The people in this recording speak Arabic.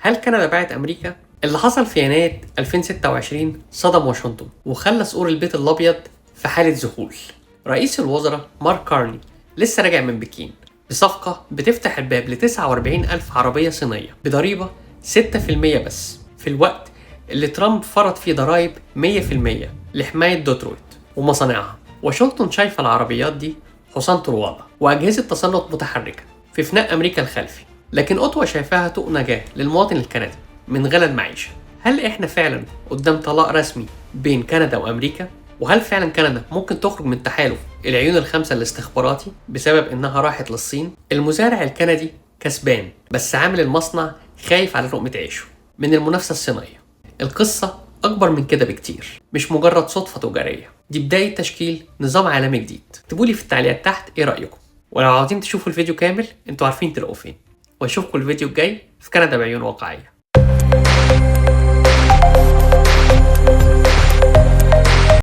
هل كندا باعت أمريكا؟ اللي حصل في يناير 2026 صدم واشنطن وخلى صقور البيت الأبيض في حالة ذهول. رئيس الوزراء مارك كارني لسه راجع من بكين بصفقة بتفتح الباب ل 49 ألف عربية صينية بضريبة 6% بس، في الوقت اللي ترامب فرض فيه ضرائب 100% لحماية دوترويت ومصانعها. واشنطن شايفة العربيات دي حصان طروادة وأجهزة تصنت متحركة في فناء أمريكا الخلفي، لكن أوتوا شايفاها طوق نجاة للمواطن الكندي من غلا المعيشة. هل إحنا فعلا قدام طلاق رسمي بين كندا وأمريكا؟ وهل فعلا كندا ممكن تخرج من تحالف العيون الخمسة الاستخباراتي بسبب إنها راحت للصين؟ المزارع الكندي كسبان، بس عامل المصنع خايف على لقمة عيشه من المنافسة الصينية. القصة أكبر من كده بكتير، مش مجرد صدفة تجارية، دي بداية تشكيل نظام عالمي جديد. اكتبولي في التعليقات تحت إيه رأيكم، ولو عاوزين تشوفوا الفيديو كامل انتوا عارفين تلاقوه فين. واشوفكم الفيديو الجاي في كندا بعيون واقعية.